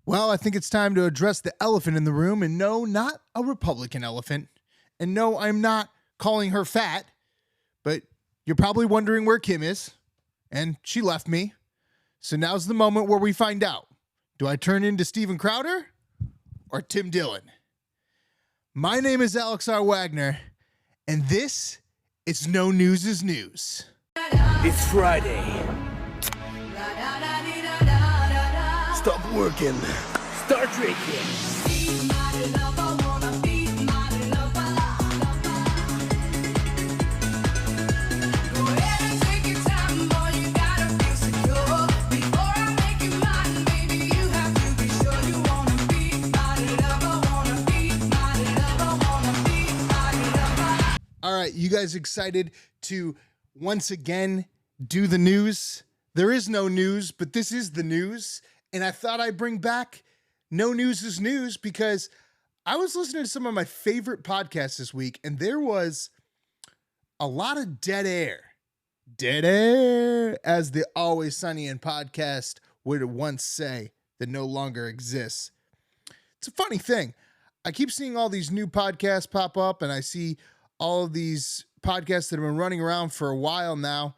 Well, I think it's time to address the elephant in the room, and no, not a Republican elephant. And no, I'm not calling her fat, but you're probably wondering where Kim is, and she left me. So now's the moment where we find out. Do I turn into Steven Crowder or Tim Dillon? My name is Alex R. Wagner, and this is No News is News. It's Friday. Stop working. Start drinking. All right, you guys excited to once again do the news? There is no news, but this is the news. And I thought I'd bring back No News is News because I was listening to some of my favorite podcasts this week, and there was a lot of dead air. Dead air, as the Always Sunny in podcast would once say, that no longer exists. It's a funny thing. I keep seeing all these new podcasts pop up, and I see all of these podcasts that have been running around for a while now,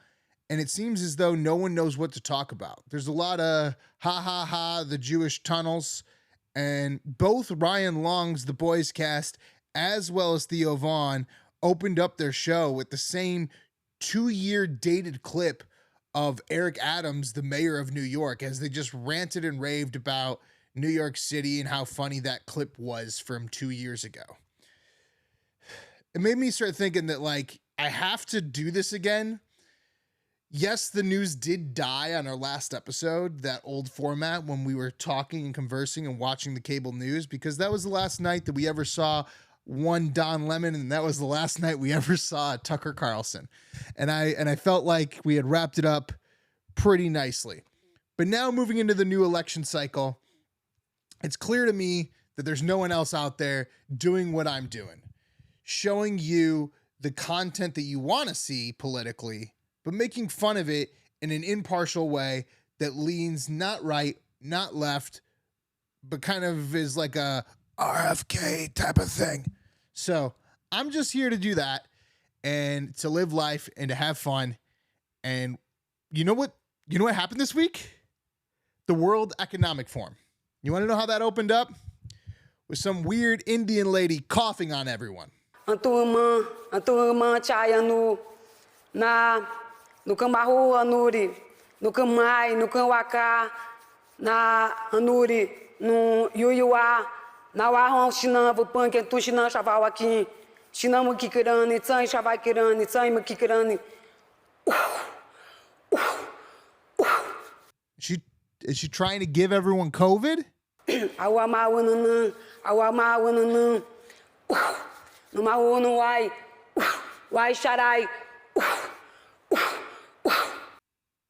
and it seems as though no one knows what to talk about. There's a lot of the Jewish tunnels, and both Ryan Long's The Boys cast as well as Theo Vaughn opened up their show with the same 2-year dated clip of Eric Adams, the mayor of New York, as they just ranted and raved about New York City and how funny that clip was from 2 years ago. It made me start thinking that, like, I have to do this again. Yes, the news did die on our last episode, that old format when we were talking and conversing and watching the cable news, because that was the last night that we ever saw one Don Lemon, and that was the last night we ever saw Tucker Carlson. And I felt like we had wrapped it up pretty nicely. But now moving into the new election cycle, it's clear to me that there's no one else out there doing what I'm doing, showing you the content that you want to see politically, but making fun of it in an impartial way that leans not right, not left, but kind of is like a RFK type of thing. So I'm just here to do that and to live life and to have fun. And you know what happened this week? The World Economic Forum. You want to know how that opened up? With some weird Indian lady coughing on everyone. No Cambahu Anuri, no Camai, no Camwaka, na Anuri, no Yuyua, na Wahon Shinam, Punk and Tushina Shavawaki, Shinam Kikirani, Tsai Shavakirani, Tsai Makikirani. Is she trying to give everyone COVID? Awama Wanana, no Mahonu, why Sharai?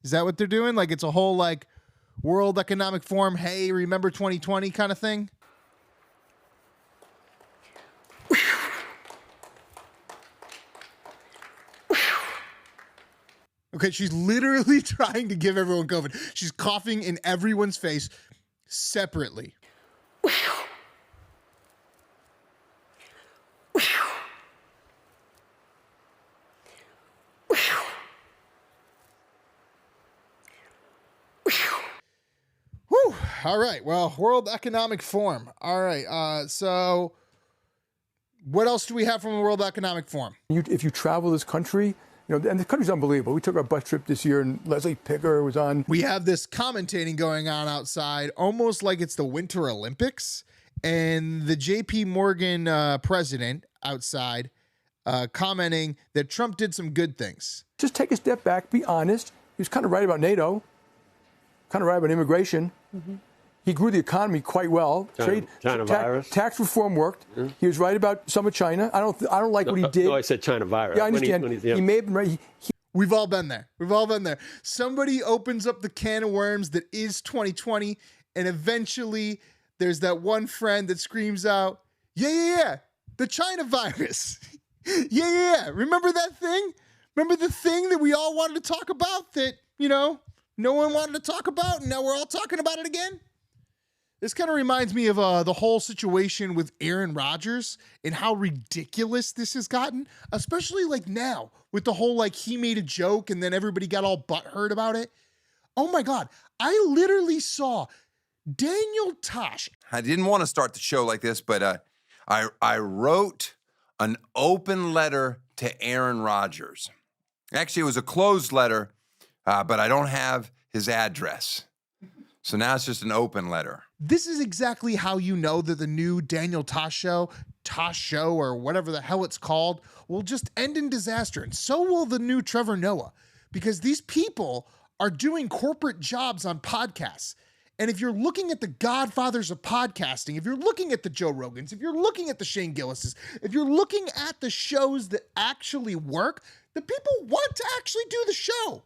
Is that what they're doing? Like it's a whole like World Economic Forum, hey, remember 2020 kind of thing? Okay, she's literally trying to give everyone COVID. She's coughing in everyone's face separately. Whew. All right. Well, World Economic Forum. All right. So what else do we have from the World Economic Forum? If you travel this country, and the country's unbelievable. We took our bus trip this year, and Leslie Picker was on. We have this commentating going on outside, almost like it's the Winter Olympics, and the J.P. Morgan president outside commenting that Trump did some good things. Just take a step back, be honest. He was kind of right about NATO, kind of right about immigration. Mm-hmm. He grew the economy quite well. China virus. Tax reform worked. Mm-hmm. He was right about some of China. I don't like what he did. No, I said China virus. Yeah, I understand. He may have been right. We've all been there. We've all been there. Somebody opens up the can of worms that is 2020, and eventually there's that one friend that screams out, yeah, the China virus. yeah. Remember that thing? Remember the thing that we all wanted to talk about that, no one wanted to talk about, and now we're all talking about it again? This kind of reminds me of the whole situation with Aaron Rodgers and how ridiculous this has gotten, especially like now with the whole like he made a joke and then everybody got all butthurt about it. Oh my God. I literally saw Daniel Tosh. I didn't want to start the show like this, but I wrote an open letter to Aaron Rodgers. Actually, it was a closed letter, but I don't have his address. So now it's just an open letter. This is exactly how you know that the new Daniel Tosh show, or whatever the hell it's called, will just end in disaster. And so will the new Trevor Noah, because these people are doing corporate jobs on podcasts. And if you're looking at the godfathers of podcasting, if you're looking at the Joe Rogans, if you're looking at the Shane Gillises, if you're looking at the shows that actually work, the people want to actually do the show.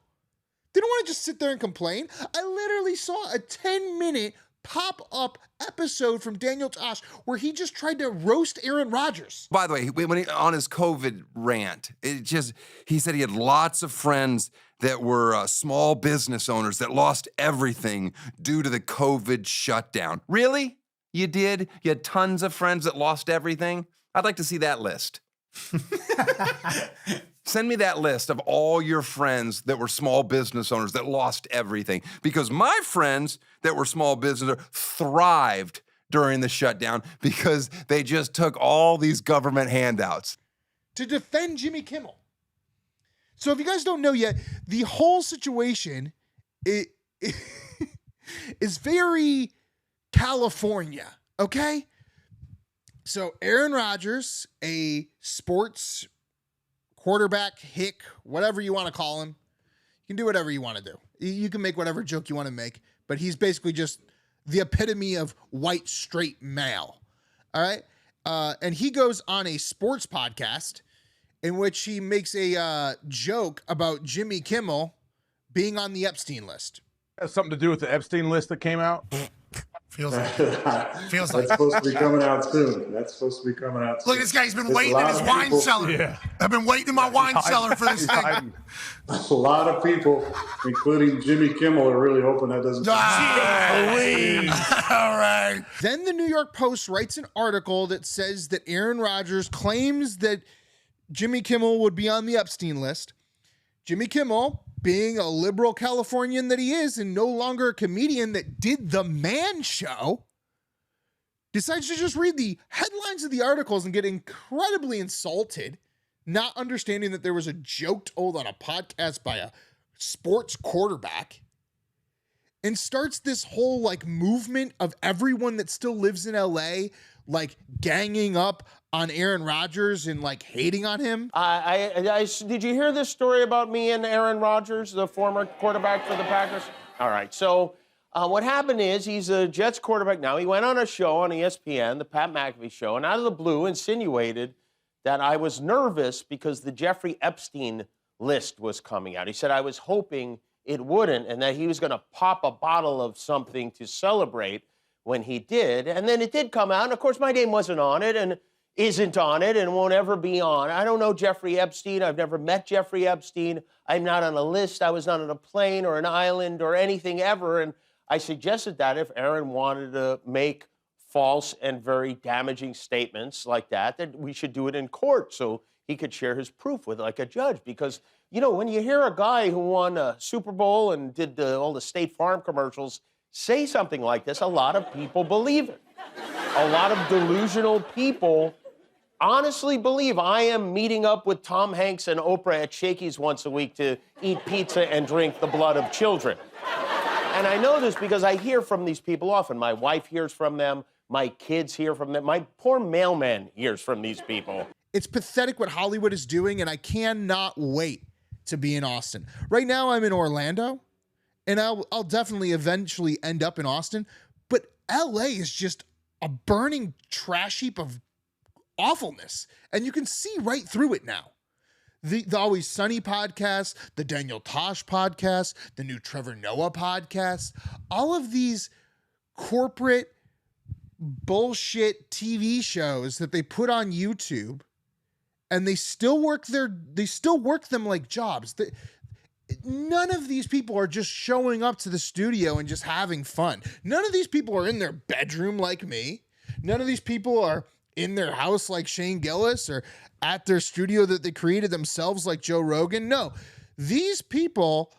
They don't want to just sit there and complain. I literally saw a 10-minute pop-up episode from Daniel Tosh where he just tried to roast Aaron Rodgers. By the way, when he, on his COVID rant, he said he had lots of friends that were small business owners that lost everything due to the COVID shutdown. Really? You did? You had tons of friends that lost everything? I'd like to see that list. Send me that list of all your friends that were small business owners that lost everything. Because my friends that were small business owners thrived during the shutdown because they just took all these government handouts. To defend Jimmy Kimmel. So if you guys don't know yet, the whole situation is very California, okay? So Aaron Rodgers, a sports quarterback, hick, whatever you want to call him. You can do whatever you want to do. You can make whatever joke you want to make, but he's basically just the epitome of white, straight male. All right? And he goes on a sports podcast in which he makes a joke about Jimmy Kimmel being on the Epstein list. Has something to do with the Epstein list that came out? Feels like That's supposed to be coming out soon. Look, this guy's been waiting in his wine cellar. Yeah. I've been waiting in my wine cellar for this thing. A lot of people, including Jimmy Kimmel, are really hoping that doesn't. All right. Then the New York Post writes an article that says that Aaron Rodgers claims that Jimmy Kimmel would be on the Epstein list. Jimmy Kimmel, being a liberal Californian that he is and no longer a comedian that did the Man Show, decides to just read the headlines of the articles and get incredibly insulted, not understanding that there was a joke told on a podcast by a sports quarterback, and starts this whole like movement of everyone that still lives in LA like ganging up on Aaron Rodgers and like hating on him. Did you hear this story about me and Aaron Rodgers, the former quarterback for the Packers? All right, so what happened is he's a Jets quarterback now. He went on a show on ESPN, the Pat McAfee show, and out of the blue insinuated that I was nervous because the Jeffrey Epstein list was coming out. He said I was hoping it wouldn't and that he was going to pop a bottle of something to celebrate when he did. And then it did come out. And of course, my name wasn't on it and isn't on it and won't ever be on. I don't know Jeffrey Epstein. I've never met Jeffrey Epstein. I'm not on a list. I was not on a plane or an island or anything ever. And I suggested that if Aaron wanted to make false and very damaging statements like that we should do it in court so he could share his proof with like a judge. Because, you know, when you hear a guy who won a Super Bowl and did all the State Farm commercials say something like this, a lot of people believe it. A lot of delusional people honestly believe I am meeting up with Tom Hanks and Oprah at Shakey's once a week to eat pizza and drink the blood of children. And I know this because I hear from these people often. My wife hears from them. My kids hear from them. My poor mailman hears from these people. It's pathetic what Hollywood is doing, and I cannot wait to be in Austin. Right now, I'm in Orlando, and I'll definitely eventually end up in Austin. But LA is just a burning trash heap of awfulness, and you can see right through it now. The Always Sunny podcast, the Daniel Tosh podcast, the new Trevor Noah podcast, all of these corporate bullshit TV shows that they put on YouTube, and they still work them like jobs. none of these people are just showing up to the studio and just having fun. None of these people are in their bedroom like me. None of these people are in their house like Shane Gillis or at their studio that they created themselves like Joe Rogan. No, these people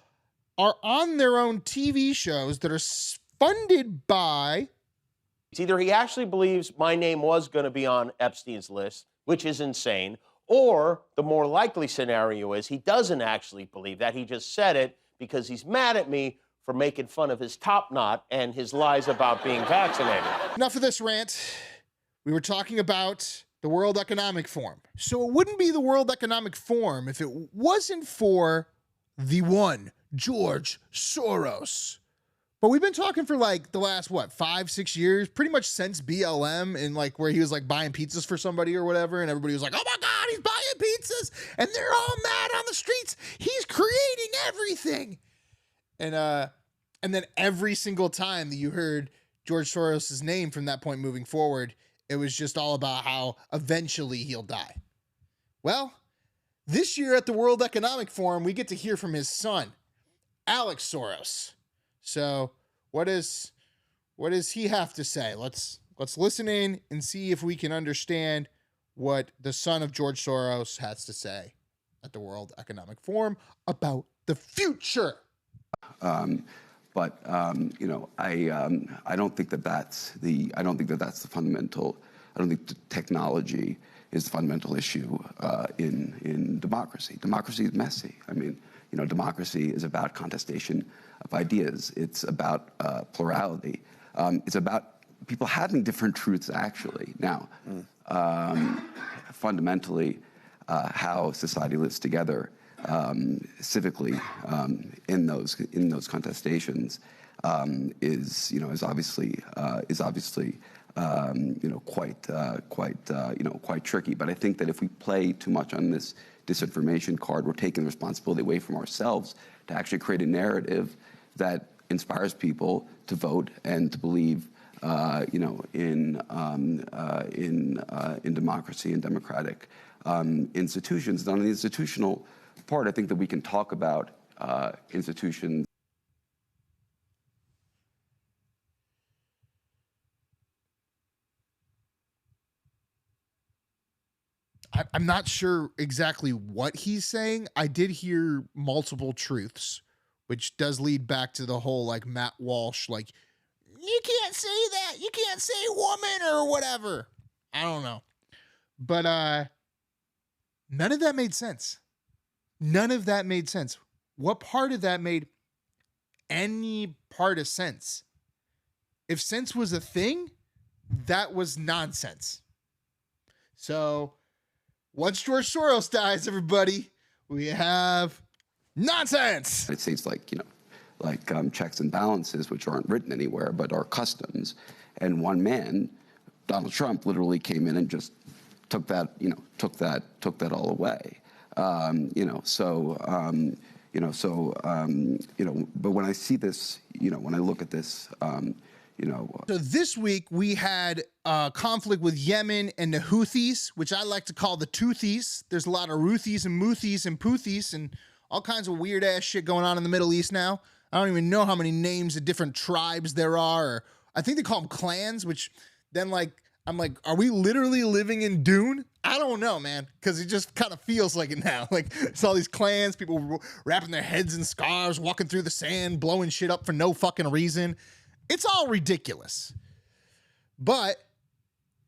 are on their own TV shows that are funded by... It's either he actually believes my name was going to be on Epstein's list, which is insane, or the more likely scenario is he doesn't actually believe that. He just said it because he's mad at me for making fun of his top knot and his lies about being vaccinated. Enough of this rant. We were talking about the World Economic Forum. So it wouldn't be the World Economic Forum if it wasn't for the one, George Soros. But we've been talking for like the last, 5-6 years, pretty much since BLM, and like where he was like buying pizzas for somebody or whatever, and everybody was like, oh my God, he's buying pizzas, and they're all mad on the streets. He's creating everything. And then every single time that you heard George Soros' name from that point moving forward, it was just all about how eventually he'll die. Well, this year at the World Economic Forum, we get to hear from his son, Alex Soros. So what does he have to say? Let's listen in and see if we can understand what the son of George Soros has to say at the World Economic Forum about the future. But I don't think that that's the fundamental. I don't think technology is the fundamental issue in democracy. Democracy is messy. I mean, democracy is about contestation of ideas. It's about plurality. It's about people having different truths, actually. Now, fundamentally, how society lives together civically in those contestations is obviously quite tricky. But I think that if we play too much on this disinformation card, we're taking the responsibility away from ourselves to actually create a narrative that inspires people to vote and to believe, in democracy and democratic institutions. And on the institutional part, I think that we can talk about institutions. I'm not sure exactly what he's saying. I did hear multiple truths, which does lead back to the whole like Matt Walsh, like, you can't say that. You can't say woman or whatever. I don't know. But none of that made sense. None of that made sense. What part of that made any part of sense? If sense was a thing, that was nonsense. So once George Soros dies, everybody, we have nonsense. It seems like, checks and balances, which aren't written anywhere, but are customs. And one man, Donald Trump, literally came in and just took that all away. But when I see this, when I look at this, So this week we had a conflict with Yemen and the Houthis, which I like to call the Toothies. There's a lot of Ruthis and Mouthis and Poothis and all kinds of weird ass shit going on in the Middle East now. I don't even know how many names of different tribes there are. Or I think they call them clans, which then I'm like, are we literally living in Dune? I don't know, man, because it just kind of feels like it now. Like, it's all these clans, people wrapping their heads in scarves, walking through the sand, blowing shit up for no fucking reason. It's all ridiculous. But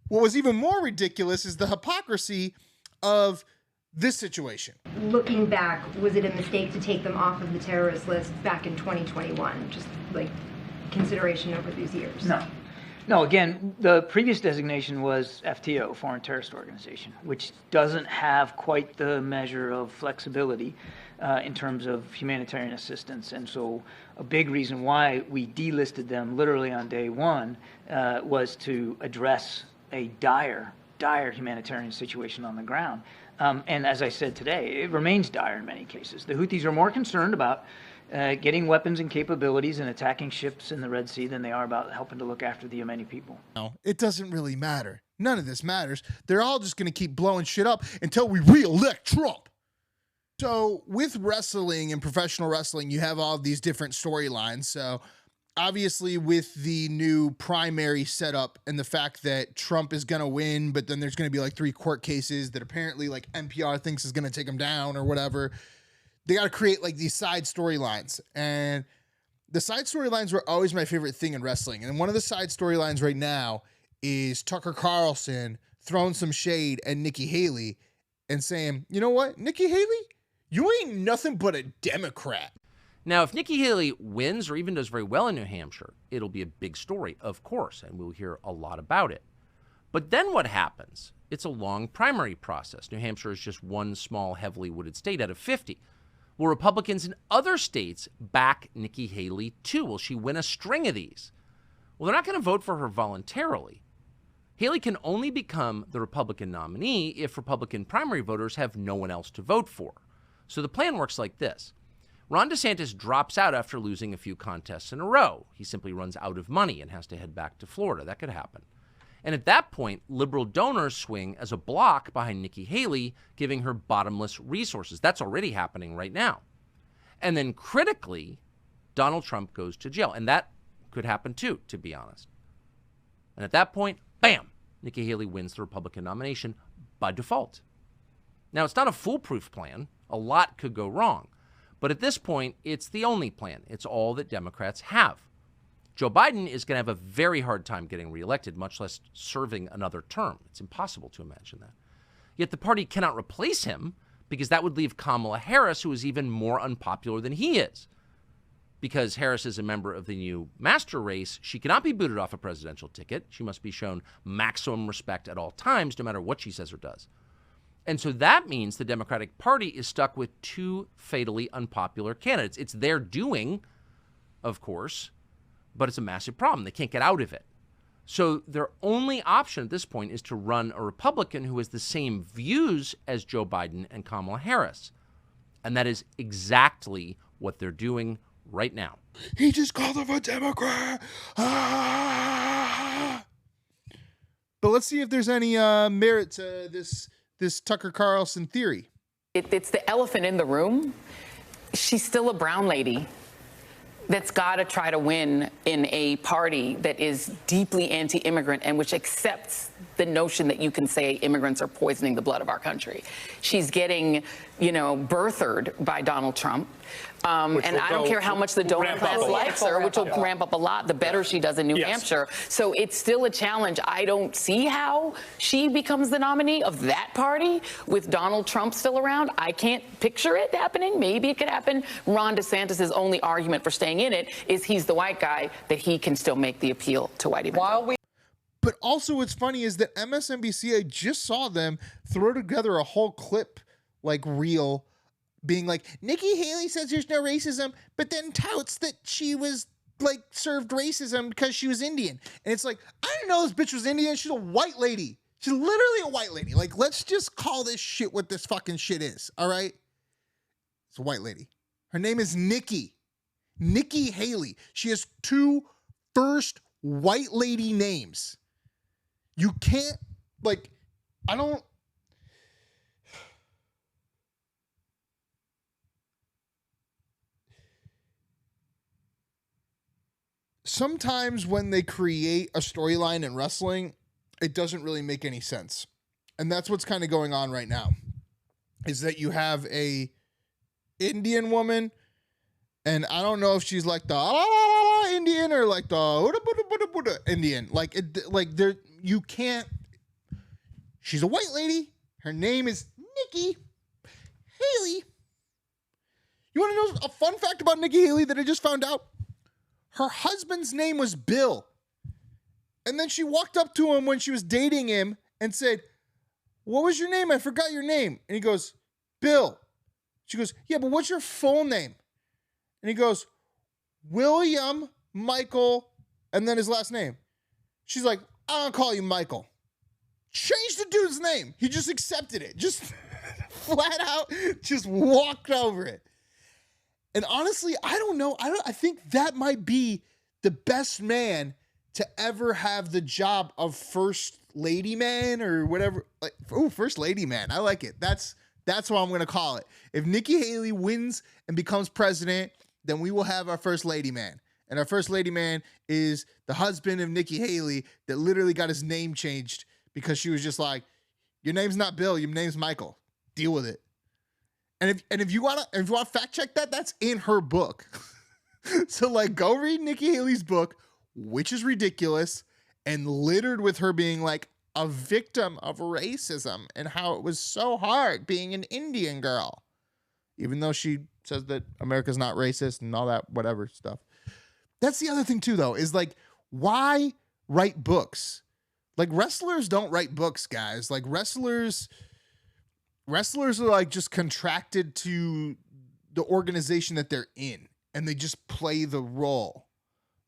what was even more ridiculous is the hypocrisy of this situation. Looking back, was it a mistake to take them off of the terrorist list back in 2021? Just like consideration over these years? No, again, the previous designation was FTO, Foreign Terrorist Organization, which doesn't have quite the measure of flexibility in terms of humanitarian assistance. And so a big reason why we delisted them literally on day one was to address a dire humanitarian situation on the ground. And as I said today, it remains dire in many cases. The Houthis are more concerned about getting weapons and capabilities and attacking ships in the Red Sea than they are about helping to look after the Yemeni people. No, it doesn't really matter. None of this matters. They're all just going to keep blowing shit up until we re-elect Trump. So with wrestling and professional wrestling, you have all these different storylines. So obviously with the new primary setup and the fact that Trump is going to win, but then there's going to be like 3 court cases that apparently like NPR thinks is going to take him down or whatever. They got to create like these side storylines. And the side storylines were always my favorite thing in wrestling. And one of the side storylines right now is Tucker Carlson throwing some shade at Nikki Haley and saying, you know what, Nikki Haley, you ain't nothing but a Democrat. Now, if Nikki Haley wins or even does very well in New Hampshire, it'll be a big story, of course, and we'll hear a lot about it. But then what happens? It's a long primary process. New Hampshire is just one small, heavily wooded state out of 50. Will Republicans in other states back Nikki Haley too? Will she win a string of these? Well, they're not going to vote for her voluntarily. Haley can only become the Republican nominee if Republican primary voters have no one else to vote for. So the plan works like this. Ron DeSantis drops out after losing a few contests in a row. He simply runs out of money and has to head back to Florida. That could happen. And at that point, liberal donors swing as a block behind Nikki Haley, giving her bottomless resources. That's already happening right now. And then critically, Donald Trump goes to jail. And that could happen too, to be honest. And at that point, bam, Nikki Haley wins the Republican nomination by default. Now, it's not a foolproof plan. A lot could go wrong. But at this point, it's the only plan. It's all that Democrats have. Joe Biden is going to have a very hard time getting reelected, much less serving another term. It's impossible to imagine that. Yet the party cannot replace him because that would leave Kamala Harris, who is even more unpopular than he is. Because Harris is a member of the new master race, she cannot be booted off a presidential ticket. She must be shown maximum respect at all times, no matter what she says or does. And so that means the Democratic Party is stuck with 2 fatally unpopular candidates. It's their doing, of course, but it's a massive problem. They can't get out of it. So their only option at this point is to run a Republican who has the same views as Joe Biden and Kamala Harris. And that is exactly what they're doing right now. He just called him a Democrat. Ah! But let's see if there's any merit to this Tucker Carlson theory. It's the elephant in the room. She's still a brown lady that's got to try to win in a party that is deeply anti-immigrant and which accepts the notion that you can say immigrants are poisoning the blood of our country. She's getting, birthered by Donald Trump. And I don't care how much the donor class likes her, which will ramp up a lot, the better she does in New Hampshire. So it's still a challenge. I don't see how she becomes the nominee of that party with Donald Trump still around. I can't picture it happening. Maybe it could happen. Ron DeSantis' only argument for staying in it is he's the white guy, that he can still make the appeal to white evangelists. But also what's funny is that MSNBC, I just saw them throw together a whole clip, like reel, being like, Nikki Haley says there's no racism, but then touts that she was like served racism because she was Indian. And it's like, I didn't know this bitch was Indian. She's a white lady. She's literally a white lady. Like, let's just call this shit what this fucking shit is. All right. It's a white lady. Her name is Nikki. Nikki Haley. She has 2 first white lady names. You can't, like, I don't. Sometimes when they create a storyline in wrestling, it doesn't really make any sense. And that's what's kind of going on right now, is that you have a Indian woman, and I don't know if she's like the Indian or like the Indian. Like, there, you can't. She's a white lady. Her name is Nikki Haley. You want to know a fun fact about Nikki Haley that I just found out? Her husband's name was Bill. And then she walked up to him when she was dating him and said, what was your name? I forgot your name. And he goes, Bill. She goes, yeah, but what's your full name? And he goes, William Michael, and then his last name. She's like, I don't call you Michael. Change the dude's name. He just accepted it. Just flat out, just walked over it. And honestly, I don't know. I think that might be the best man to ever have the job of first lady man or whatever. Like, oh, first lady man. I like it. That's That's what I'm going to call it. If Nikki Haley wins and becomes president, then we will have our first lady man. And our first lady man is the husband of Nikki Haley that literally got his name changed because she was just like, your name's not Bill, your name's Michael. Deal with it. And if you want to fact check that, that's in her book. So like go read Nikki Haley's book, which is ridiculous and littered with her being like a victim of racism and how it was so hard being an Indian girl. Even though she says that America's not racist and all that whatever stuff. That's the other thing too, though, is like, why write books? Like wrestlers don't write books, guys. Like wrestlers are like just contracted to the organization that they're in and they just play the role.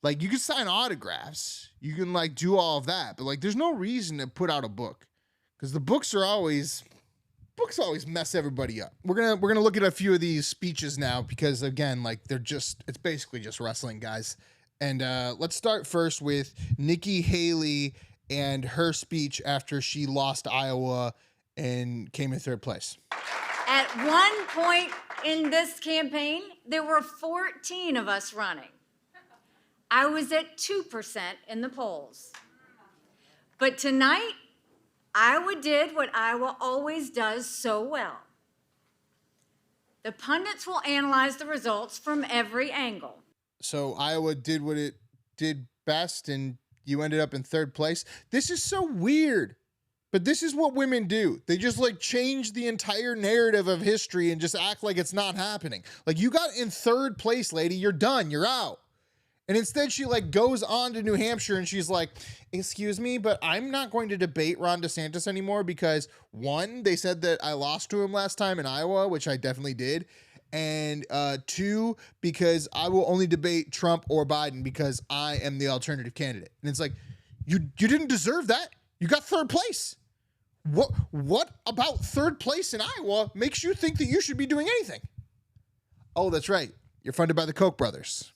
Like you can sign autographs, you can like do all of that, but like there's no reason to put out a book because the books always mess everybody up. We're gonna look at a few of these speeches now because again, like it's basically just wrestling, guys. And let's start first with Nikki Haley and her speech after she lost Iowa and came in third place. At one point in this campaign, there were 14 of us running. I was at 2% in the polls. But tonight, Iowa did what Iowa always does so well. The pundits will analyze the results from every angle. So Iowa did what it did best, and you ended up in third place. This is so weird, but this is what women do. They just like change the entire narrative of history and just act like it's not happening. Like you got in third place, lady. You're done. You're out. And instead she like goes on to New Hampshire and she's like, excuse me, but I'm not going to debate Ron DeSantis anymore because one, they said that I lost to him last time in Iowa, which I definitely did. And two, because I will only debate Trump or Biden because I am the alternative candidate. And it's like, you didn't deserve that. You got third place. What about third place in Iowa makes you think that you should be doing anything? Oh, that's right. You're funded by the Koch brothers.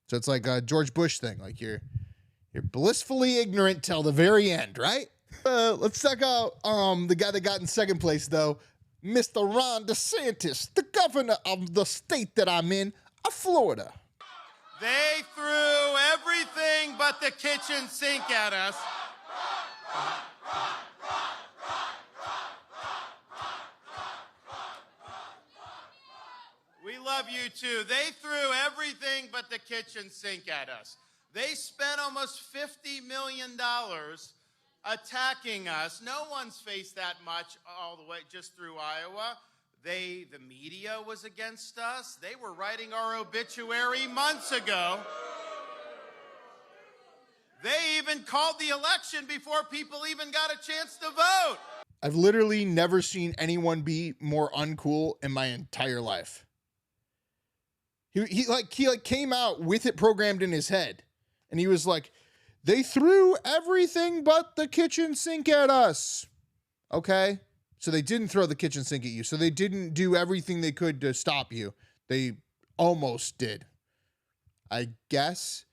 So it's like a George Bush thing. Like you're blissfully ignorant till the very end, right? Let's check out the guy that got in second place, though. Mr. Ron DeSantis, the governor of the state that I'm in, Florida. They threw everything but the kitchen sink at us. We love you too. They threw everything but the kitchen sink at us. They spent almost $50 million attacking us. No one's faced that much all the way just through Iowa. The media was against us. They were writing our obituary months ago. They even called the election before people even got a chance to vote. I've literally never seen anyone be more uncool in my entire life. He came out with it programmed in his head. And he was like, they threw everything but the kitchen sink at us. Okay? So they didn't throw the kitchen sink at you. So they didn't do everything they could to stop you. They almost did, I guess.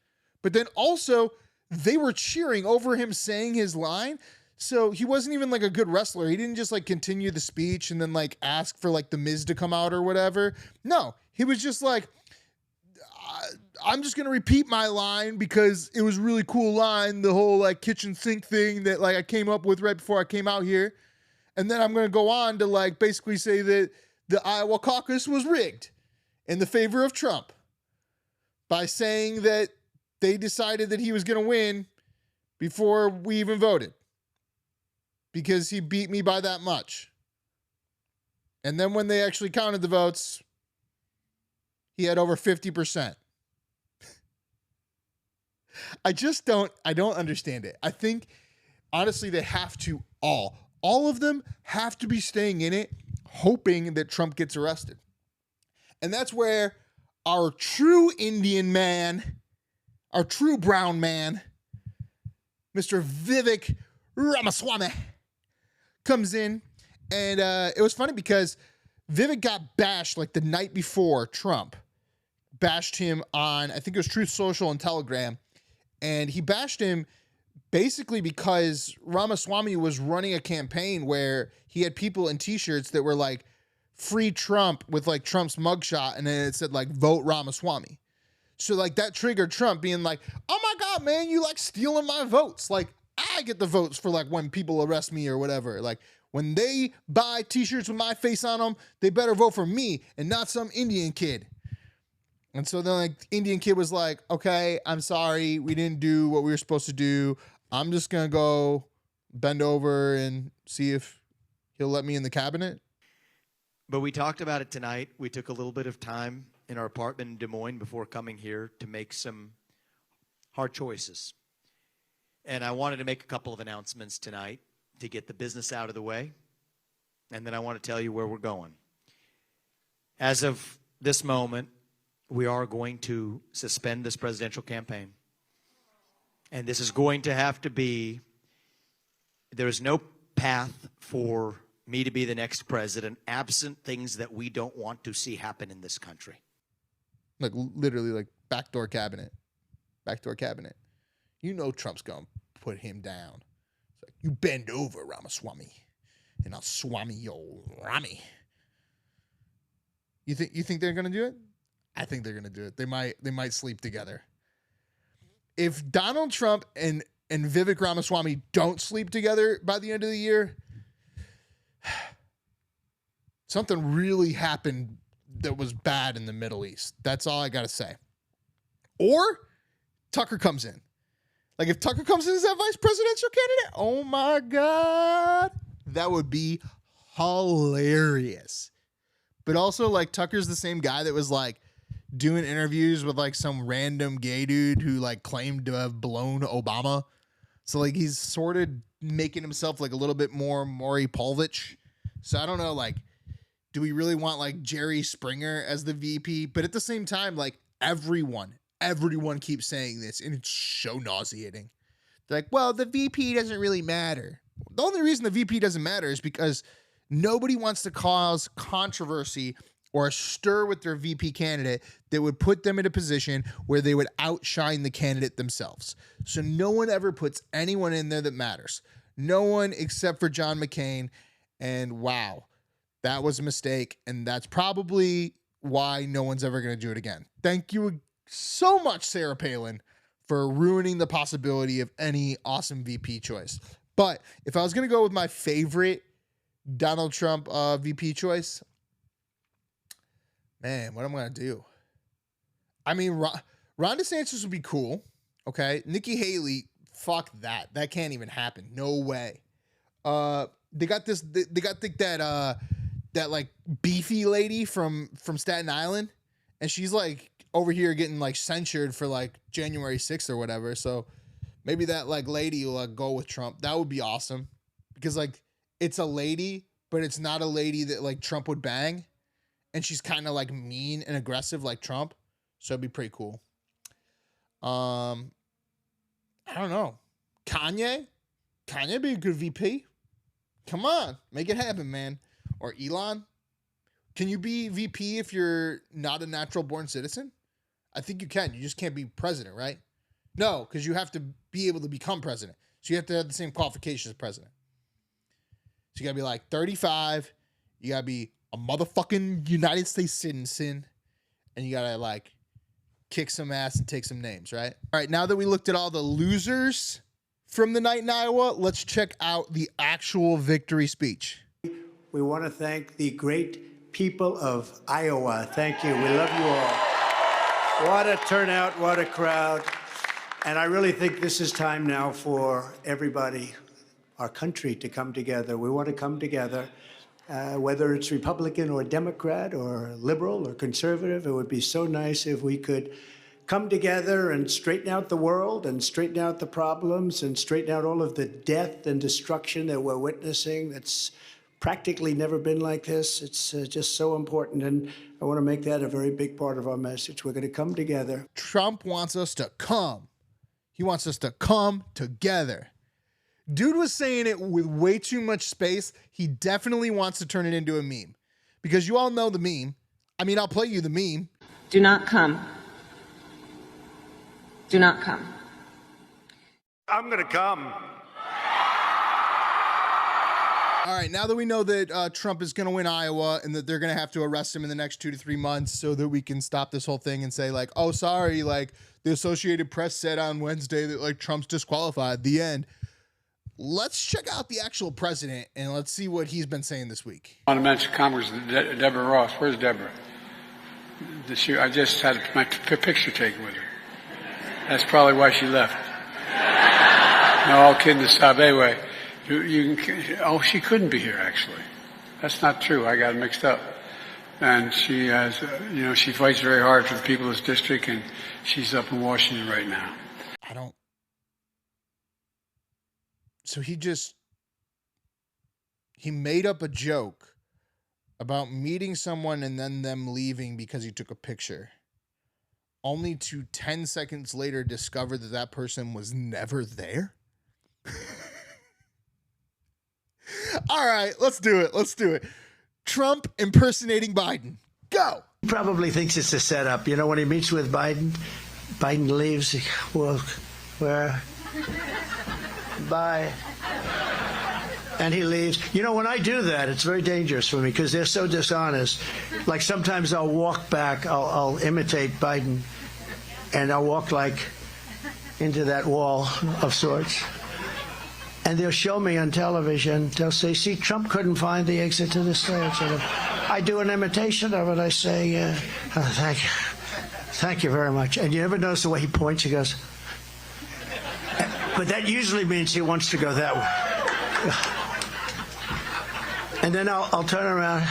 But then also, they were cheering over him saying his line. So he wasn't even like a good wrestler. He didn't just like continue the speech and then like ask for like the Miz to come out or whatever. No, he was just like, I'm just going to repeat my line because it was a really cool line, the whole like kitchen sink thing that like I came up with right before I came out here. And then I'm going to go on to like basically say that the Iowa Caucus was rigged in the favor of Trump by saying that they decided that he was going to win before we even voted because he beat me by that much. And then when they actually counted the votes, he had over 50%. I don't understand it. I think, honestly, they have to all of them have to be staying in it, hoping that Trump gets arrested. And that's where our true Indian man, our true brown man, Mr. Vivek Ramaswamy, comes in. And it was funny because Vivek got bashed like the night before Trump bashed him on, I think it was Truth Social and Telegram. And he bashed him basically because Ramaswamy was running a campaign where he had people in t-shirts that were like, free Trump with like Trump's mugshot, and then it said like vote Ramaswamy. So like that triggered Trump being like, oh my God, man, you like stealing my votes. Like I get the votes for like when people arrest me or whatever. Like when they buy t-shirts with my face on them, they better vote for me and not some Indian kid. And so then like Indian kid was like, okay, I'm sorry. We didn't do what we were supposed to do. I'm just going to go bend over and see if he'll let me in the cabinet. But we talked about it tonight. We took a little bit of time in our apartment in Des Moines before coming here to make some hard choices. And I wanted to make a couple of announcements tonight to get the business out of the way. And then I want to tell you where we're going. As of this moment, we are going to suspend this presidential campaign. And this is going to have to be, there is no path for me to be the next president absent things that we don't want to see happen in this country. Like literally like backdoor cabinet. Backdoor cabinet. You know Trump's going to put him down. It's like, you bend over, Ramaswamy, and I'll swami your Rami. You think they're going to do it? I think they're going to do it. They might sleep together. If Donald Trump and Vivek Ramaswamy don't sleep together by the end of the year, something really happened that was bad in the Middle East. That's all I got to say. Or Tucker comes in. Like if Tucker comes in as that vice presidential candidate, oh my God, that would be hilarious. But also like Tucker's the same guy that was like doing interviews with like some random gay dude who like claimed to have blown Obama. So like he's sort of making himself like a little bit more Maury Povich. So I don't know, like, do we really want like Jerry Springer as the VP? But at the same time, like everyone keeps saying this and it's so nauseating. They're like, well, the VP doesn't really matter. The only reason the VP doesn't matter is because nobody wants to cause controversy or a stir with their VP candidate that would put them in a position where they would outshine the candidate themselves. So no one ever puts anyone in there that matters. No one except for John McCain. And wow, that was a mistake. And that's probably why no one's ever going to do it again. Thank you so much, Sarah Palin, for ruining the possibility of any awesome VP choice. But if I was going to go with my favorite Donald Trump VP choice, man, what am I going to do? I mean, Ron DeSantis would be cool. Okay. Nikki Haley, fuck that. That can't even happen. No way. They got that like beefy lady from Staten Island, and she's like over here getting like censured for like January 6th or whatever. So maybe that like lady will like go with Trump. That would be awesome because like it's a lady, but it's not a lady that like Trump would bang. And she's kind of like mean and aggressive like Trump. So it'd be pretty cool. I don't know. Kanye be a good VP. Come on, make it happen, man. Or Elon. Can you be VP if you're not a natural born citizen? I think you can. You just can't be president, right? No, because you have to be able to become president. So you have to have the same qualifications as president. So you got to be like 35. You got to be a motherfucking United States citizen. And you got to like kick some ass and take some names, right? All right, now that we looked at all the losers from the night in Iowa, let's check out the actual victory speech. We want to thank the great people of Iowa. Thank you. We love you all. What a turnout, what a crowd. And I really think this is time now for everybody, our country, to come together. We want to come together, whether it's Republican or Democrat or liberal or conservative. It would be so nice if we could come together and straighten out the world and straighten out the problems and straighten out all of the death and destruction that we're witnessing. That's practically never been like this. It's just so important. And I want to make that a very big part of our message. We're going to come together. Trump wants us to come. He wants us to come together. Dude was saying it with way too much space. He definitely wants to turn it into a meme. Because you all know the meme. I mean, I'll play you the meme. Do not come. Do not come. I'm going to come. All right, now that we know that Trump is going to win Iowa and that they're going to have to arrest him in the next 2 to 3 months so that we can stop this whole thing and say, like, oh, sorry, like, the Associated Press said on Wednesday that, like, Trump's disqualified, the end. Let's check out the actual president and let's see what he's been saying this week. I want to mention Congress, Deborah Ross. Where's Deborah? I just had my picture taken with her. That's probably why she left. No, all kidding aside. Anyway, she couldn't be here, actually. That's not true. I got it mixed up. And she has, she fights very hard for the people of this district, and she's up in Washington right now. So he made up a joke about meeting someone and then them leaving because he took a picture, only to 10 seconds later discover that that person was never there. All right, let's do it. Trump impersonating Biden. Go. He probably thinks it's a setup. You know, when he meets with Biden, Biden leaves. Well, where? Bye. And he leaves. You know, when I do that, it's very dangerous for me because they're so dishonest. Like sometimes I'll walk back, I'll imitate Biden, and I'll walk like into that wall of sorts. And they'll show me on television, they'll say, see, Trump couldn't find the exit to the stage. I do an imitation of it. I say, thank you. Thank you very much. And you ever notice the way he points? He goes, but that usually means he wants to go that way. And then I'll turn around.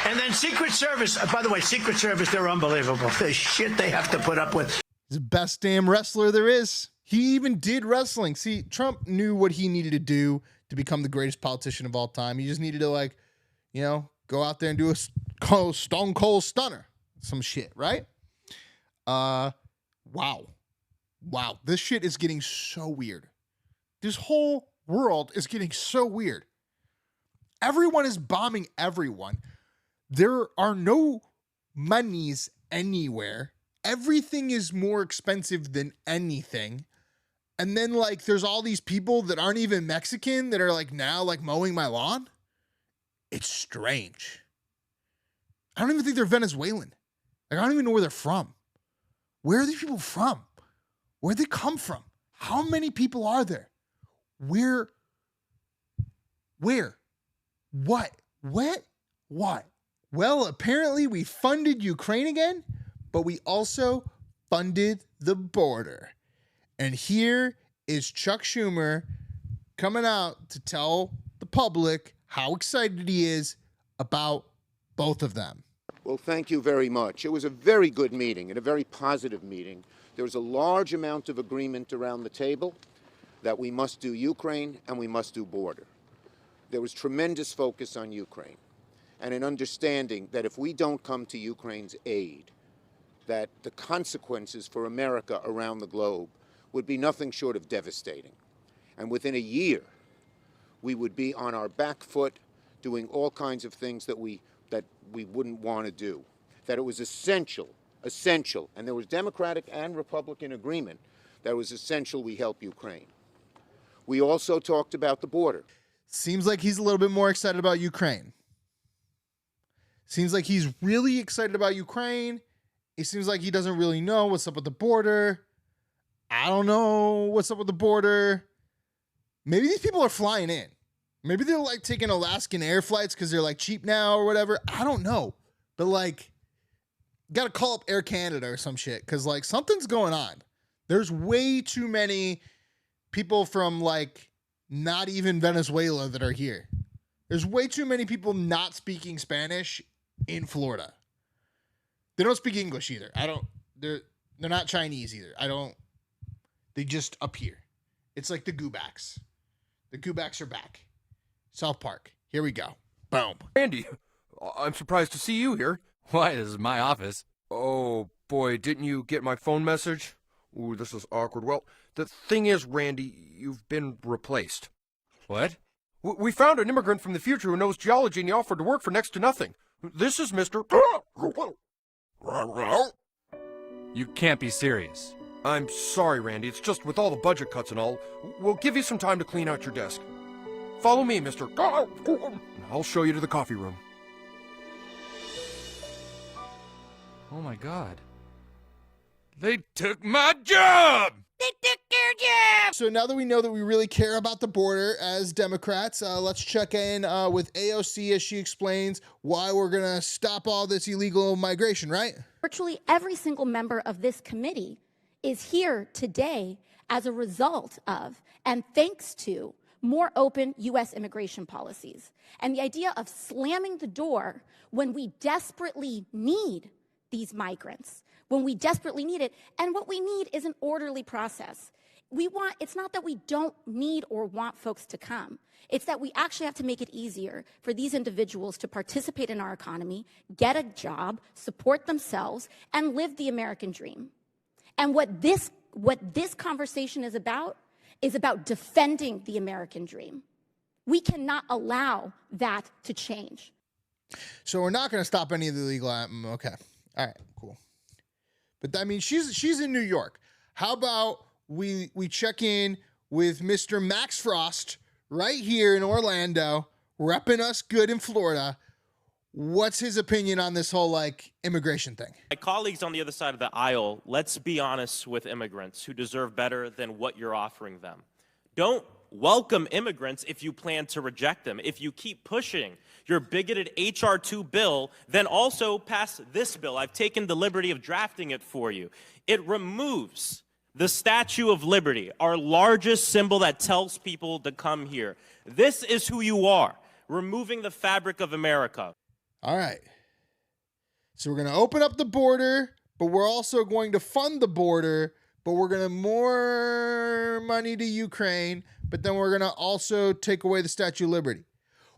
And then Secret Service, by the way, Secret Service, they're unbelievable. The shit they have to put up with. He's the best damn wrestler there is. He even did wrestling. See, Trump knew what he needed to do to become the greatest politician of all time. He just needed to, go out there and do a Stone Cold Stunner. Some shit, right? Wow. This shit is getting so weird. This whole world is getting so weird. Everyone is bombing everyone. There are no monies anywhere. Everything is more expensive than anything. And then, there's all these people that aren't even Mexican that are, now, mowing my lawn. It's strange. I don't even think they're Venezuelan. I don't even know where they're from. Where are these people from? Where'd they come from? How many people are there? Where? What? Well, apparently we funded Ukraine again, but we also funded the border. And here is Chuck Schumer coming out to tell the public how excited he is about both of them. Well, thank you very much. It was a very good meeting and a very positive meeting. There was a large amount of agreement around the table that we must do Ukraine and we must do border. There was tremendous focus on Ukraine and an understanding that if we don't come to Ukraine's aid, that the consequences for America around the globe would be nothing short of devastating. And within a year, we would be on our back foot doing all kinds of things that we wouldn't want to do. That it was essential, and there was Democratic and Republican agreement that it was essential we help Ukraine. We also talked about the border. Seems like he's a little bit more excited about Ukraine. Seems like he's really excited about Ukraine. It seems like he doesn't really know what's up with the border. I don't know what's up with the border. Maybe these people are flying in. Maybe they're taking Alaskan air flights because they're cheap now or whatever. I don't know. But got to call up Air Canada or some shit because something's going on. There's way too many people from not even Venezuela that are here. There's way too many people not speaking Spanish in Florida. They don't speak English either. They're not Chinese either. They just appear. It's like the Goobacks. The Goobacks are back. South Park. Here we go. Boom. Andy, I'm surprised to see you here. Why, this is my office. Oh, boy, didn't you get my phone message? Ooh, this is awkward. Well, the thing is, Randy, you've been replaced. What? We found an immigrant from the future who knows geology and he offered to work for next to nothing. This is Mr. You can't be serious. I'm sorry, Randy. It's just with all the budget cuts and all, we'll give you some time to clean out your desk. Follow me, Mr. I'll show you to the coffee room. Oh my God. They took my job! They took your job! So now that we know that we really care about the border as Democrats, let's check in with AOC as she explains why we're going to stop all this illegal migration, right? Virtually every single member of this committee is here today as a result of and thanks to more open U.S. immigration policies. And the idea of slamming the door when we desperately need these migrants, when we desperately need it, and what we need is an orderly process. It's not that we don't need or want folks to come. It's that we actually have to make it easier for these individuals to participate in our economy, get a job, support themselves, and live the American dream. And what this conversation is about defending the American dream. We cannot allow that to change. So we're not going to stop any of the illegal. Okay. All right, cool. But I mean, she's in New York. How about we check in with Mr. Max Frost right here in Orlando, repping us good in Florida. What's his opinion on this whole immigration thing? My colleagues on the other side of the aisle, let's be honest with immigrants who deserve better than what you're offering them. Don't welcome immigrants if you plan to reject them. If you keep pushing your bigoted H.R. 2 bill, then also pass this bill. I've taken the liberty of drafting it for you. It removes the Statue of Liberty, our largest symbol that tells people to come here. This is who you are, removing the fabric of America. All right. So we're going to open up the border, but we're also going to fund the border, but we're going to more money to Ukraine, but then we're going to also take away the Statue of Liberty.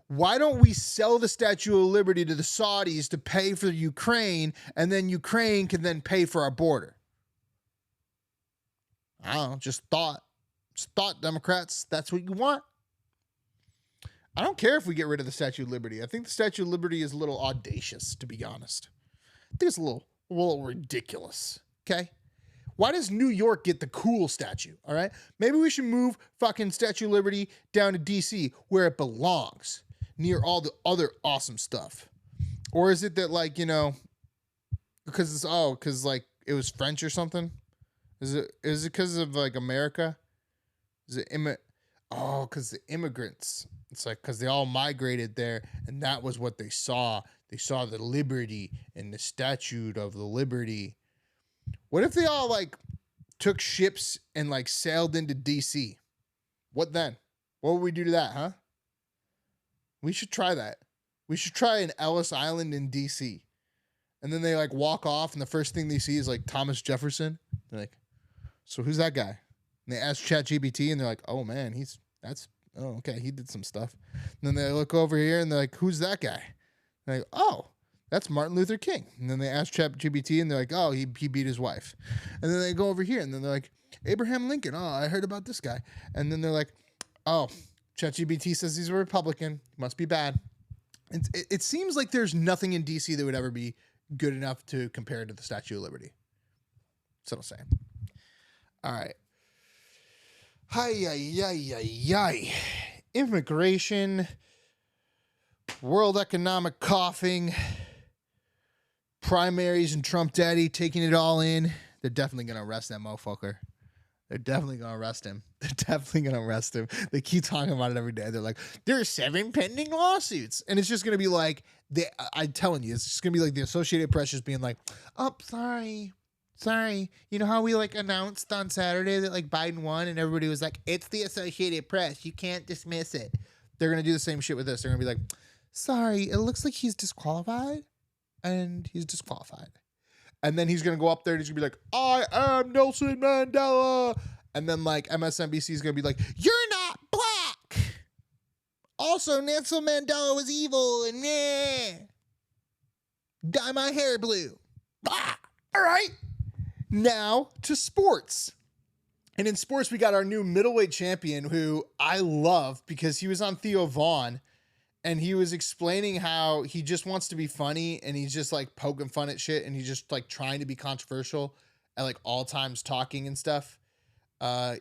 Why don't we sell the Statue of Liberty to the Saudis to pay for Ukraine, and then Ukraine can then pay for our border? I don't know, just thought, Democrats, that's what you want. I don't care if we get rid of the Statue of Liberty. I think the Statue of Liberty is a little audacious, to be honest. I think it's a little ridiculous, okay? Why does New York get the cool statue, all right? Maybe we should move fucking Statue of Liberty down to D.C. where it belongs, near all the other awesome stuff. Or is it that, because it was French or something? Is it because of, America? Is it because the immigrants. It's because they all migrated there, and that was what they saw. They saw the liberty and the Statue of the Liberty. What if they all, took ships and, sailed into D.C.? What then? What would we do to that, huh? We should try that. We should try an Ellis Island in D.C. And then they, walk off, and the first thing they see is, Thomas Jefferson. They're like, so who's that guy? And they ask ChatGPT, and they're like, oh, man, oh, okay, he did some stuff. And then they look over here, and they're like, who's that guy? And they're like, oh, that's Martin Luther King. And then they ask ChatGPT, and they're like, oh, he beat his wife. And then they go over here, and then they're like, Abraham Lincoln. Oh, I heard about this guy. And then they're like, oh, ChatGPT says he's a Republican. Must be bad. It seems like there's nothing in D.C. that would ever be good enough to compare to the Statue of Liberty. That's what I'm saying. All right. Hi. Immigration, world economic coughing, primaries and Trump daddy taking it all in. They're definitely going to arrest that motherfucker. They're definitely going to arrest him. They keep talking about it every day. They're like, there are 7 pending lawsuits. And it's just going to be I'm telling you, it's just going to be the Associated Press just being like, oh, sorry. You know how we announced on Saturday that Biden won and everybody was like, it's the Associated Press. You can't dismiss it. They're going to do the same shit with this. They're going to be like, sorry, it looks like he's disqualified. And he's disqualified. And then he's going to go up there and he's going to be like, I am Nelson Mandela. And then MSNBC is going to be like, you're not black. Also, Nelson Mandela was evil and dye my hair blue. Blah. All right. Now to sports. And in sports, we got our new middleweight champion who I love because he was on Theo Vaughn and he was explaining how he just wants to be funny, and he's just like poking fun at shit, and he's just like trying to be controversial at like all times talking and stuff.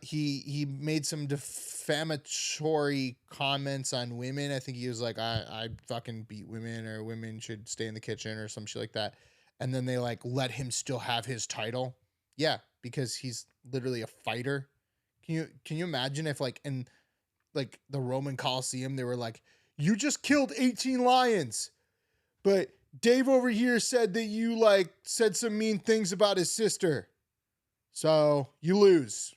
He made some defamatory comments on women. I think he was like, I fucking beat women, or women should stay in the kitchen, or some shit like that. And then they like let him still have his title. Yeah, because he's literally a fighter. Can you imagine if like in like the Roman Colosseum they were like, you just killed 18 lions, but Dave over here said that you like said some mean things about his sister, so you lose.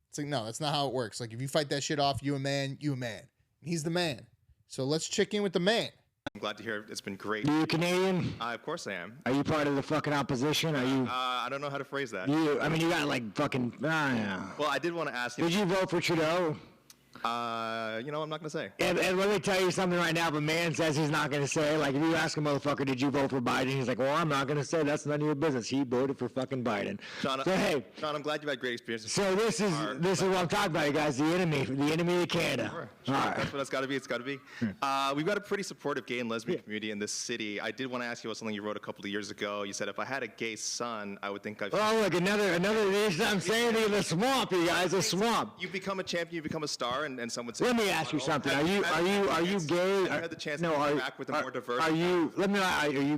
It's like, no, that's not how it works. Like, if you fight that shit off, you a man, you a man. He's the man. So let's check in with the man. I'm glad to hear it. It's been great. Are you Canadian? Of course I am. Are you part of the fucking opposition? Are you? I don't know how to phrase that. I mean, you got like fucking. Yeah. Well, I did want to ask you. Did you vote for Trudeau? You know, I'm not going to say. And let me tell you something right now. If a man says he's not going to say, like, if you ask a motherfucker, did you vote for Biden? He's like, well, I'm not going to say. That's none of your business. He voted for fucking Biden. Sean, so, hey. Sean, I'm glad you've had great experiences. So this is what I'm talking about, you guys. The enemy of Canada. Sure. All right. That's what it's got to be. It's got to be. We've got a pretty supportive gay and lesbian community in this city. I did want to ask you about something you wrote a couple of years ago. You said, if I had a gay son, I would think I'd... Oh, look, another I'm saying to you, the swamp, you guys, the swamp. You become a champion, you become a star, and some would say... Let me ask you something. Are you gay? I had the chance to come back with a more diverse... Are you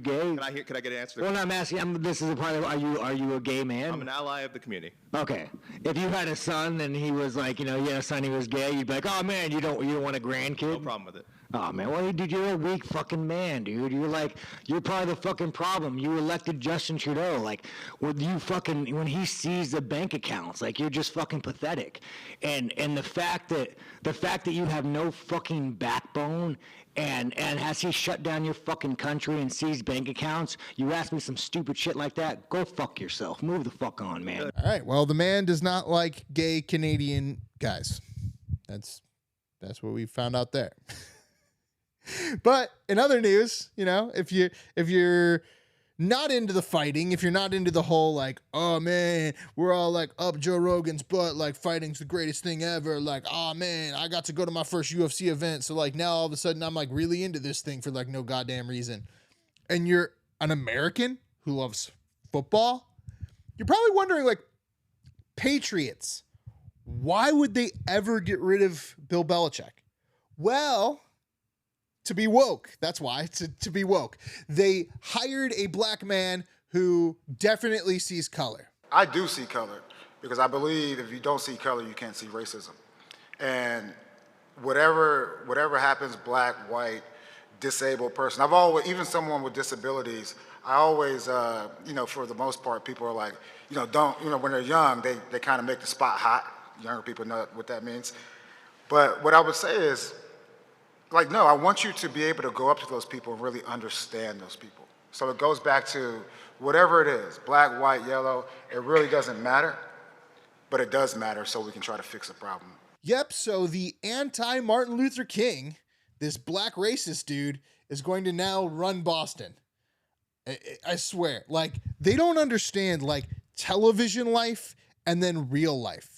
gay? Could I get an answer? Well, I'm asking, this is a part of, are you a gay man? I'm an ally of the community. Okay. If you had a son and he was like, you had a son, he was gay, you'd be like, oh man, you don't want a grandkid? No problem with it. Oh man, well, dude, you're a weak fucking man, dude. You're part of the fucking problem. You elected Justin Trudeau. Like, when he sees the bank accounts, like, you're just fucking pathetic. And the fact that you have no fucking backbone, and has he shut down your fucking country and seized bank accounts? You ask me some stupid shit like that? Go fuck yourself. Move the fuck on, man. All right. Well, the man does not like gay Canadian guys. That's what we found out there. But in other news, if you're not into the fighting, if you're not into the whole like, oh man, we're all like up Joe Rogan's butt, like fighting's the greatest thing ever, like, oh man, I got to go to my first UFC event, so like now all of a sudden I'm like really into this thing for like no goddamn reason, and you're an American who loves football, you're probably wondering, like, Patriots, why would they ever get rid of Bill Belichick? Well, to be woke. That's why. To be woke. They hired a black man who definitely sees color. I do see color, because I believe if you don't see color, you can't see racism. And whatever happens, black, white, disabled person, I've always, even someone with disabilities, I always, for the most part, people are like, when they're young, they kind of make the spot hot. Younger people know what that means. But what I would say is, like, no, I want you to be able to go up to those people and really understand those people. So it goes back to whatever it is, black, white, yellow, it really doesn't matter, but it does matter, so we can try to fix the problem. Yep, so the anti-Martin Luther King, this black racist dude, is going to now run Boston. I swear. Like, they don't understand, like, television life and then real life.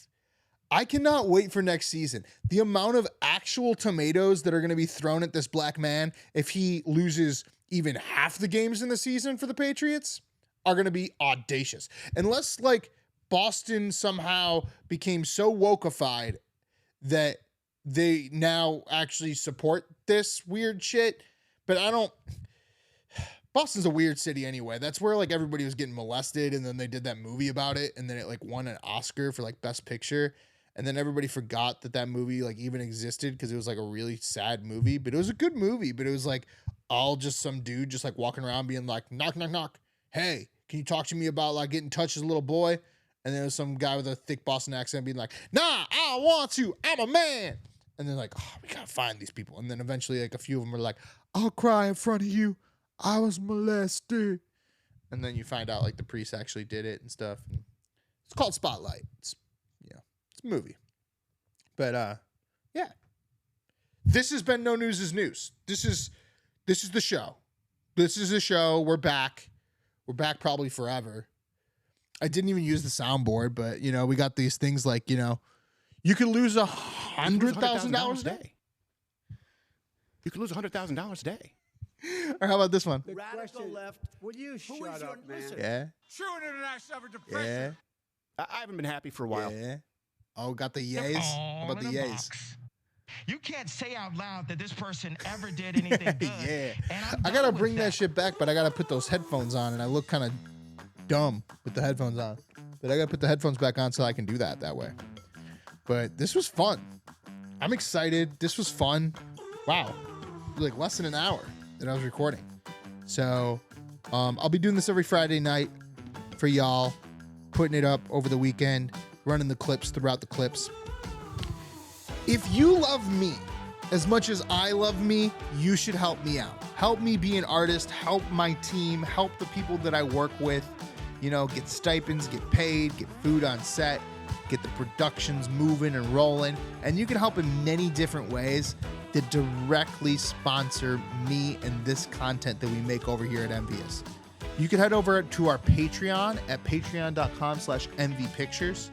I cannot wait for next season. The amount of actual tomatoes that are going to be thrown at this black man if he loses even half the games in the season for the Patriots are going to be audacious. Unless, like, Boston somehow became so wokeified that they now actually support this weird shit. But Boston's a weird city anyway. That's where, like, everybody was getting molested, and then they did that movie about it, and then it, like, won an Oscar for, like, Best Picture. And then everybody forgot that movie, like, even existed, because it was, like, a really sad movie. But it was a good movie. But it was, like, all just some dude just, like, walking around being like, knock, knock, knock. Hey, can you talk to me about, like, getting touched as a little boy? And then there was some guy with a thick Boston accent being like, nah, I don't want to. I'm a man. And then, like, oh, we got to find these people. And then eventually, like, a few of them were like, I'll cry in front of you. I was molested. And then you find out, like, the priest actually did it and stuff. And it's called Spotlight. It's a movie. But yeah. This has been No News is News. This is the show. This is the show. We're back. We're back probably forever. I didn't even use the soundboard, but we got these things like, you could lose $100,000 a day. You could lose $100,000 a day. Or how about this one? The radical left. Will you shut up, man? Yeah. True international effort to Yeah. I haven't been happy for a while. Yeah. Oh, got the yays? How about the yays? You can't say out loud that this person ever did anything good. Yeah. I gotta bring that shit back, but I gotta put those headphones on, and I look kind of dumb with the headphones on. But I gotta put the headphones back on so I can do that way. But this was fun. I'm excited. This was fun. Wow. Like less than an hour that I was recording. So I'll be doing this every Friday night for y'all, putting it up over the weekend, running the clips throughout the clips. If you love me as much as I love me, you should help me out. Help me be an artist, help my team, help the people that I work with, get stipends, get paid, get food on set, get the productions moving and rolling. And you can help in many different ways that directly sponsor me and this content that we make over here at Envious. You can head over to our Patreon at patreon.com/envypictures.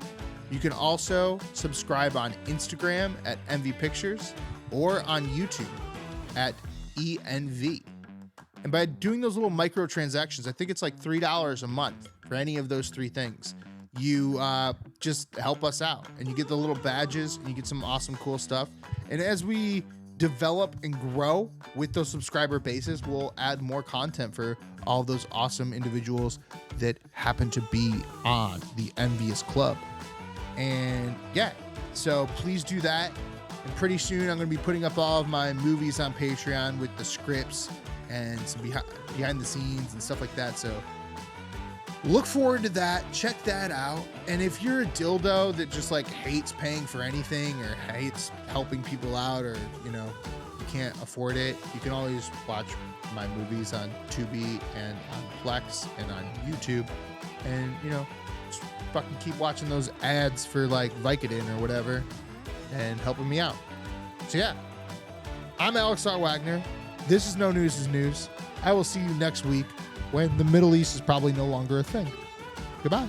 You can also subscribe on Instagram at envypictures or on YouTube at ENV. And by doing those little microtransactions, I think it's like $3 a month for any of those three things. You just help us out, and you get the little badges, and you get some awesome, cool stuff. And as we develop and grow with those subscriber bases, we'll add more content for all those awesome individuals that happen to be on the Envious Club. And yeah, so please do that. And pretty soon I'm going to be putting up all of my movies on Patreon with the scripts and some behind the scenes and stuff like that. So look forward to that. Check that out. And if you're a dildo that just like hates paying for anything or hates helping people out, or you can't afford it, you can always watch my movies on Tubi and on Plex and on YouTube. And just fucking keep watching those ads for like Vicodin or whatever and helping me out. So yeah, I'm Alex R. Wagner. This is No News is News. I will see you next week when the Middle East is probably no longer a thing. Goodbye.